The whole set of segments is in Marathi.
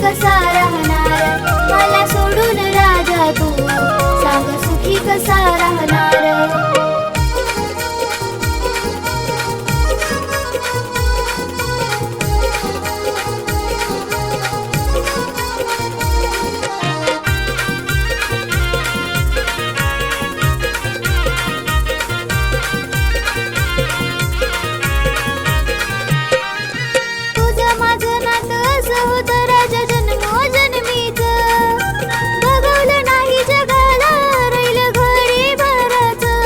कसा राहणार, मला सोडून राजा तू सांग सुखी कसा राहणार. तुझं माझं नातं असं होतं राजा जन्मोजन्मीचं, बघवलं नाही जगाला राहिलं घडी भराचं.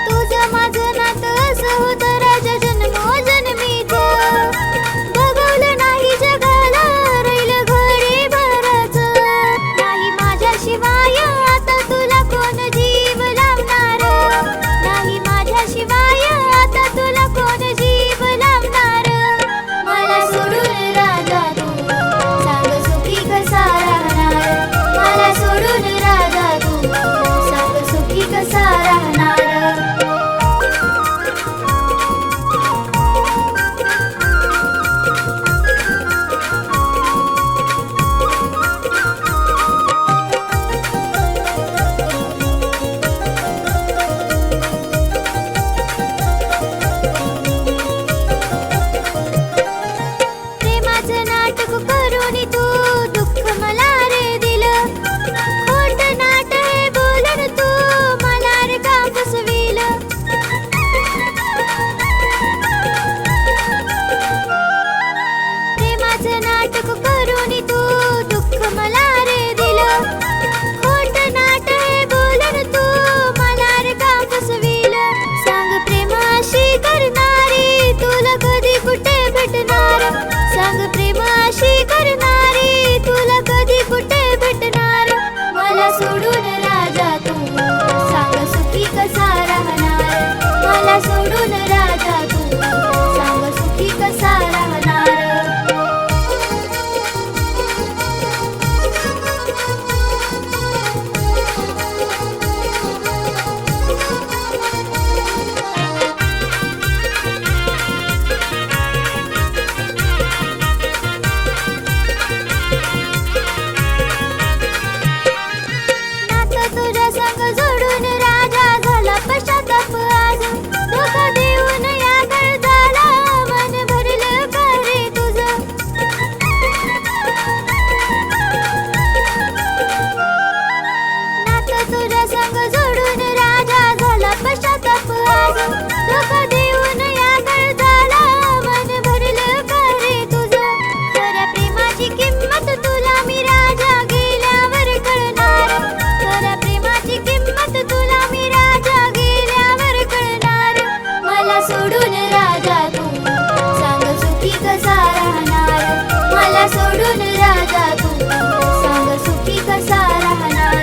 तुझं माझं नातं असं होतं राजा जन्मोजन्मीचं, बघवलं नाही जगाला राहिलं घडी भराचं. नाही माझ्याशिवाय आता तुला कोण जीव लावणार, नाही माझ्याशिवाय आता तुला कोण जीव लावणार. मला सोडून राजा तू सांग सुखी कसा राहणार, मला सोडून राजा तू सांग सुखी कसा राहणार. प्रेमाचं नाटक करून तू दुःख मला रे दिलं, खोट नाट हे बोलून तू मला रे का फसविलं. प्रेमाचं नाटक करून तू दुःख मला रे दिलं, खोट नाट हे बोलून तू मला रे का फसविलं. सांग प्रेमाशी करणारी तुला कधी कुठे भेटणार, सांग प्रेमाशी करणारी तुला कधी कुठे भेटणार. मला सोडून राजा तू सांग सुखी कसा राहणार, मला सोडून राजा तू सांग सुखी कसा राहणार. नातं तुझ्या संग जोडून राजा झाला पश्चाताप आज, धोका देऊन या गळजाला मन भरलं का रे तुझं. नातं तुझ्या संग जोडून राजा झाला पश्चाताप आज, धोका देऊन या गळजाला मन भरलं का रे तुझं. खऱ्या प्रेमाची किंमत तुला मी राजा गेल्यावर कळणार, खऱ्या प्रेमाची किंमत तुला मी राजा गेल्यावर कळणार. मला सोडून राजा तू सांग सुखी कसा राहणार, मला सोडून राजा तू सांग सुखी कसा राहणार.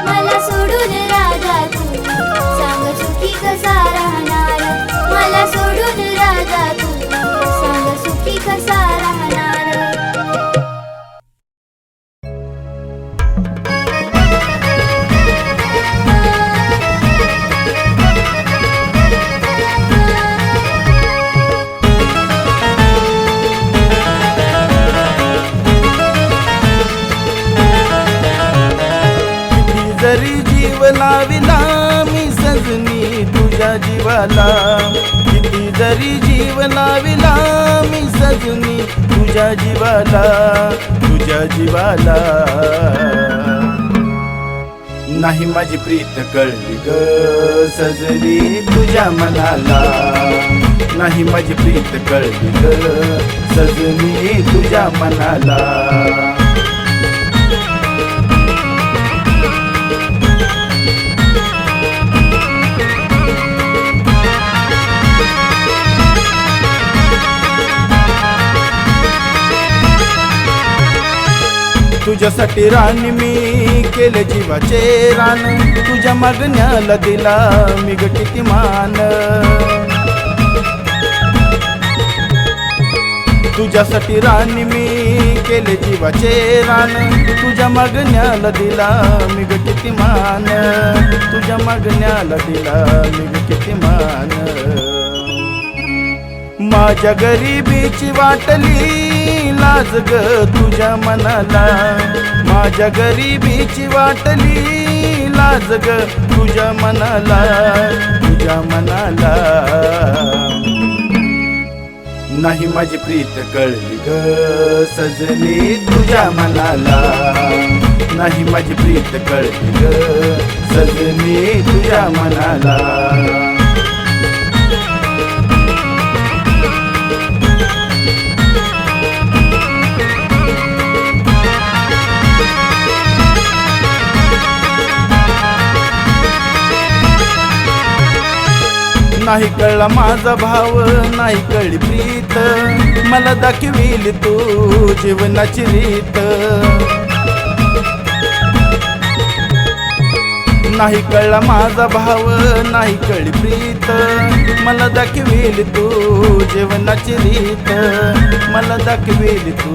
मला सोडून राजा तू सांग सुखी कसा राहणार, मला सोडून राजा तू सांग सुखी कसा राहणार. किती जरी जीव लाविला मी सजनी तुझ्या जीवाला, किती जरी जीव लाविला मी सजनी तुझ्या जीवाला, तुझ्या जीवाला. नाही माझी प्रीत कळली ग सजनी तुझ्या मनाला, नाही माझी प्रीत कळली ग सजनी तुझ्या मनाला. तुझ्यासाठी राणी मी केले जीवाचे रान, तुझ्या मागण्याला दिला मी ग किती मान. तुझ्यासाठी राणी मी केले जीवाचे रान, तुझ्या मागण्याला दिला मी ग किती मान, तुझ्या मागण्याला दिला मी ग किती मान. माझ्या गरिबीची वाटली लाज ग तुझ्या मनाला, माझ्या गरिबीची वाटली लाज ग तुझ्या मनाला, तुझ्या मनाला. नाही माझी प्रीत कळली ग सजनी तुझ्या मनाला, नाही माझी प्रीत कळली ग सजनी तुझ्या मनाला. नाही कळला माझा भाव, नाही कळली प्रीत, मला दाखवील तू जीवनाची रीत. नाही कळला माझा भाव, नाही कळली प्रीत, मला दाखवील तू जीवनाची रीत, मला दाखवील तू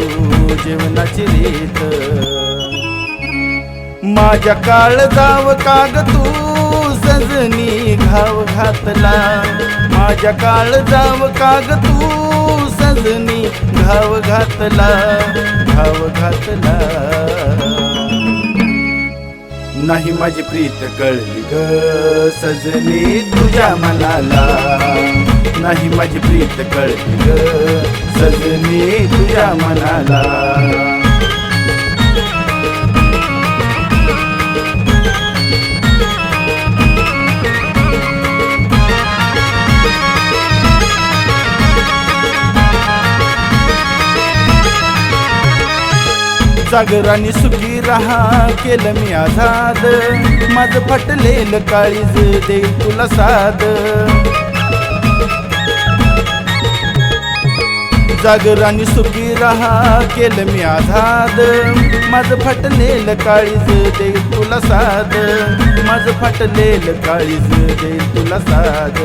जीवनाची रीत. माझ्या काळजाव काग तू सजनी घाव घातला, माझ्या काळजाव काग तू सजनी घाव घातला, घाव घातला. नाही माझी प्रीत कळली ग सजनी तुझ्या मनाला, नाही माझी प्रीत कळली ग सजनी तुझ्या मनाला. जागरानी सुखी रहा केलं मी आझाद, माझं फाटलेलं काळीज देईल तुला साध. जागरानी सुखी रहा केलं मी आझाद, माझं फाटलेलं काळीज देईल तुला साध, माझं फाटलेलं काळीज देईल तुला साध.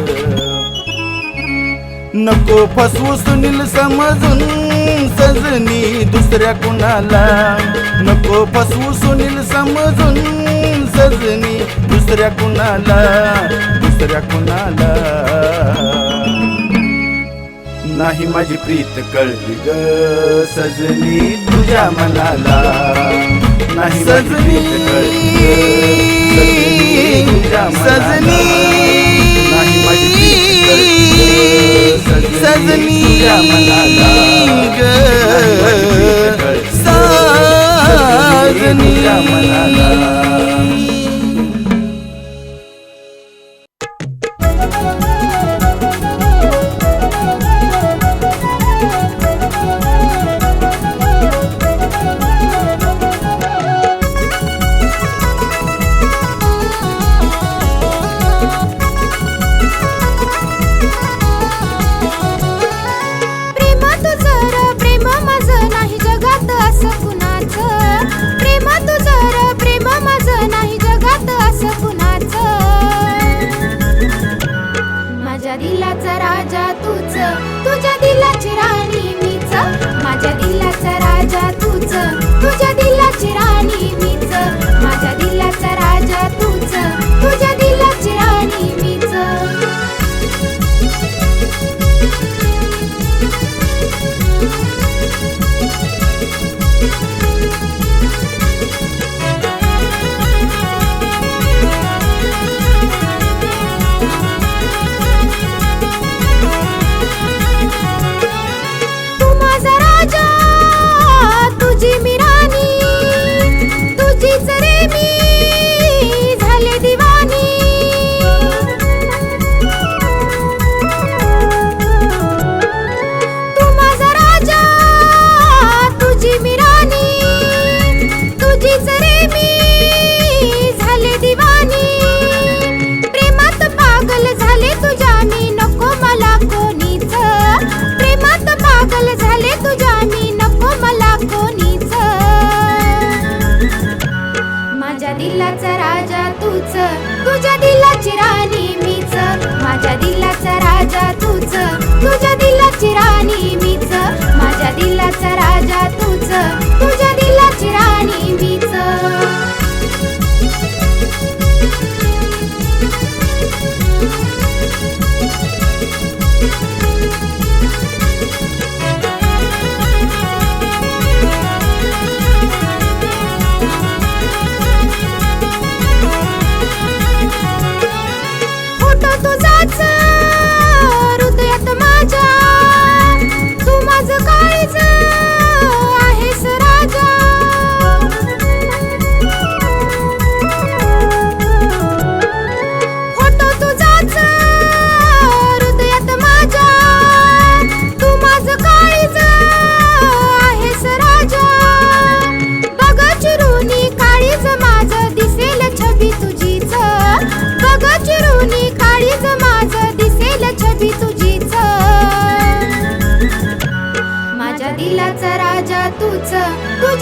नको फसवू सुनील समजून सजनी दुसऱ्या कुणाला, नको फसवू सुनील समजून सजनी दुसऱ्या कुणाला, दुसऱ्या कुणाला. नाही माझी प्रीत कळली ग सजनी तुझ्या मनाला, नाही माझी प्रीत कळली ग सजनी तुझ्या मनाला, नाही माझी प्रीत कळली ग सजनी तुझ्या मनाला, सजनी तुझ्या मनाला.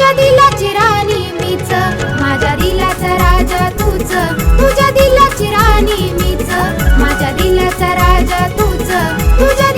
तुझ्या दिलाची राणी मीच, माझ्या दिलाचा राजा तूच, तुझ्या दिलाची राणी मीच, माझ्या दिलाचा राजा तूच, तुझ्या